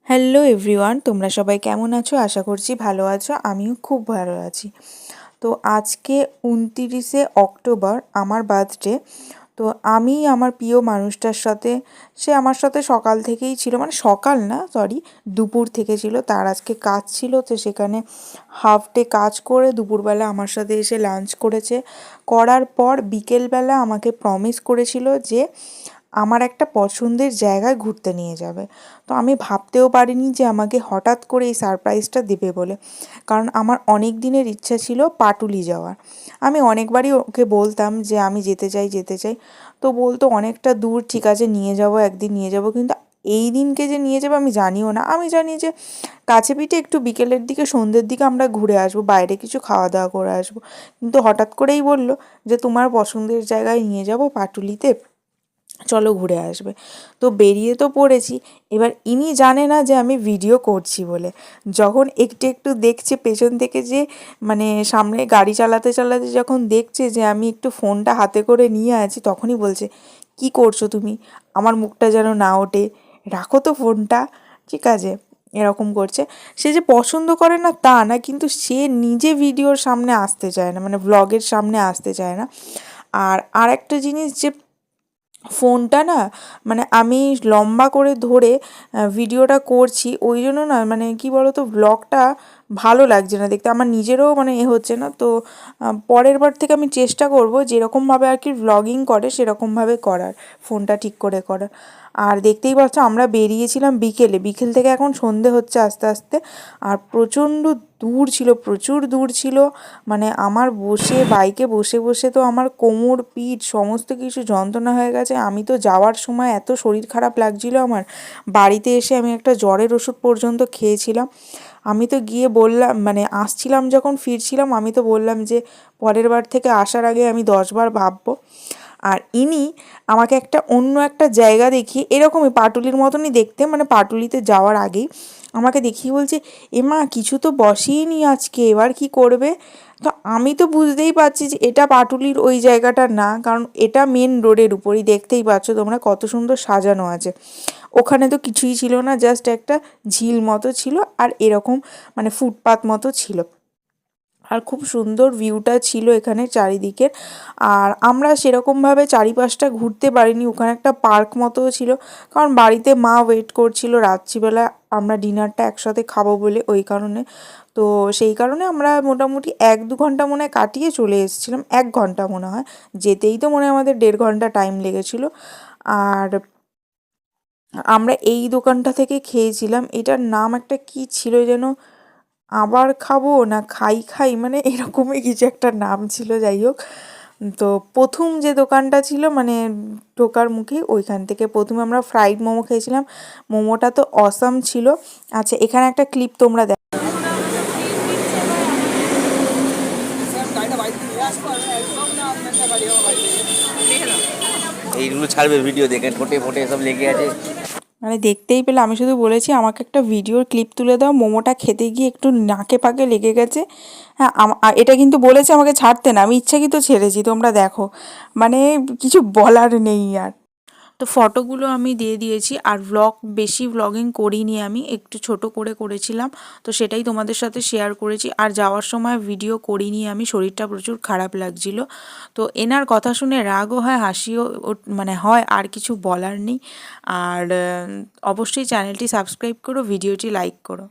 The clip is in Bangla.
হ্যালো এভরিওয়ান, তোমরা সবাই কেমন আছো? আশা করছি ভালো আছো। আমিও খুব ভালো আছি। তো আজকে 29শে অক্টোবর আমার বার্থডে। তো আমি আমার প্রিয় মানুষটার সাথে, সে আমার সাথে সকাল থেকেই ছিল, মানে সকাল না সরি, দুপুর থেকে ছিল। তার আজকে কাজ ছিল, তো সেখানে হাফ ডে কাজ করে দুপুরবেলা আমার সাথে এসে লাঞ্চ করেছে। করার পর বিকেলবেলা আমাকে প্রমিস করেছিল যে আমার একটা পছন্দের জায়গায় ঘুরতে নিয়ে যাবে। তো আমি ভাবতেও পারিনি যে আমাকে হঠাৎ করে এই সারপ্রাইজটা দেবে বলে। কারণ আমার অনেক দিনের ইচ্ছা ছিল পাটুলি যাওয়ার। আমি অনেকবারই ওকে বলতাম যে আমি যেতে চাই যেতে চাই। তো বলতো অনেকটা দূর, ঠিক আছে নিয়ে যাবো, একদিন নিয়ে যাবো, কিন্তু এই দিনকে যে নিয়ে যাবে আমি জানিও না। আমি জানি যে কাছে পিঠে একটু বিকেলের দিকে সন্ধ্যের দিকে আমরা ঘুরে আসবো, বাইরে কিছু খাওয়া দাওয়া করে আসবো। কিন্তু হঠাৎ করেই বলল যে তোমার পছন্দের জায়গায় নিয়ে যাবো পাটুলিতে, চলো ঘুরে আসবে। তো বেরিয়ে তো পড়েছি। এবার ইনি জানে না যে আমি ভিডিও করছি বলে। যখন একটু একটু দেখছে পেছন থেকে, যে মানে সামনে গাড়ি চালাতে চালাতে যখন দেখছে যে আমি একটু ফোনটা হাতে করে নিয়ে আছি, তখনই বলছে, কি করছো তুমি? আমার মুখটা যেন না ওঠে, রাখো তো ফোনটা, ঠিক আছে? এরকম করছে। সে যে পছন্দ করে না তা না, কিন্তু সে নিজে ভিডিওর সামনে আসতে চায় না, মানে ভ্লগের সামনে আসতে চায় না। আর একটা জিনিস, যে ফোনটা না, মানে আমি লম্বা করে ধরে ভিডিওটা করছি, ওই জন্য না মানে কি বলতো, ব্লগটা ভালো লাগছে না দেখতে, আমার নিজেরও মানে হচ্ছে না। তো পরের বার থেকে আমি চেষ্টা করব যেরকমভাবে আর কি ভ্লগিং করে সেরকমভাবে করার, ফোনটা ঠিক করে করার। আর দেখতেই পাচ্ছ আমরা বেরিয়েছিলাম বিকেলে, বিকেল থেকে এখন সন্ধে হচ্ছে আস্তে আস্তে। আর প্রচণ্ড দূর ছিল, প্রচুর দূর ছিল। মানে আমার বাইকে বসে বসে তো আমার কোমর পিঠ সমস্ত কিছু যন্ত্রণা হয়ে গেছে। আমি তো যাওয়ার সময় এত শরীর খারাপ লাগছিল আমার, বাড়িতে এসে আমি একটা জ্বরের ওষুধ পর্যন্ত খেয়েছিলাম। আমি তো গিয়ে বললাম, মানে আসছিলাম যখন ফিরছিলাম, আমি তো বললাম যে পরের বার থেকে আসার আগে আমি 10বার ভাববো। আর ইনি আমাকে অন্য একটা জায়গা দেখিয়ে, এরকমই পাটুলির মতনই দেখতে, মানে পাটুলিতে যাওয়ার আগেই আমাকে দেখিয়ে বলছে, এমা কিছু তো বসেইনি আজকে, এবার কি করবে? তো আমি তো বুঝতেই পারছি যে এটা পাটুলির ওই জায়গাটা না, কারণ এটা মেন রোডের উপরই, দেখতেই পাচ্ছ তোমরা কত সুন্দর সাজানো আছে। ওখানে তো কিছুই ছিল না, জাস্ট একটা ঝিল মতো ছিল, আর এরকম মানে ফুটপাত মতো ছিল। আর খুব সুন্দর ভিউটা ছিল এখানে চারিদিকের। আর আমরা সেরকমভাবে চারিপাশটা ঘুরতে পারিনি, ওখানে একটা পার্ক মতোও ছিল, কারণ বাড়িতে মা ওয়েট করছিল রাত্রিবেলা আমরা ডিনারটা একসাথে খাবো বলে, ওই কারণে। তো সেই কারণে আমরা মোটামুটি 1-2 ঘন্টা মনে হয় কাটিয়ে চলে এসেছিলাম, 1 ঘন্টা মনে হয়, যেতেই তো মনে হয় আমাদের 1.5 ঘন্টা টাইম লেগেছিলো। আর আমরা এই দোকানটা থেকে খেয়েছিলাম, এটার নাম একটা কি ছিল যেন, আবার খাবো না খাই খাই, মানে এরকমই কিছু একটা নাম ছিল, যাই হোক। তো প্রথম যে দোকানটা ছিল মানে ঢোকার মুখে, ওইখান থেকে প্রথমে আমরা ফ্রাইড মোমো খেয়েছিলাম। মোমোটা তো অসাম ছিল। আচ্ছা, এখানে একটা ক্লিপ তোমরা দেখো। এইগুলো ছাড়বে ভিডিও দেখে, ঠোঁটে ফোটে সব লেগে আছে। মানে দেখতেই পেলে, আমি শুধু বলেছি আমাকে একটা ভিডিওর ক্লিপ তুলে দাও, মোমোটা খেতে গিয়ে একটু নাকে পাকে লেগে গেছে। হ্যাঁ, এটা কিন্তু বলেছে আমাকে ছাড়তে না, আমি ইচ্ছাকৃত ছেড়েছি, তোমরা দেখো। মানে কিছু বলার নেই আর। তো ফটোগুলো আমি দিয়ে দিয়েছি। আর বেশি ভ্লগিং করিনি, আমি একটু ছোট করে করেছিলাম, তো সেটাই তোমাদের সাথে শেয়ার করেছি। আর যাওয়ার সময় ভিডিও করিনি আমি, শরীরটা প্রচুর খারাপ লাগছিল। তো এনার কথা শুনে রাগও হয়, হাসিও মানে হয়, আর কিছু বলার নেই। আর অবশ্যই চ্যানেলটি সাবস্ক্রাইব করো, ভিডিওটি লাইক করো।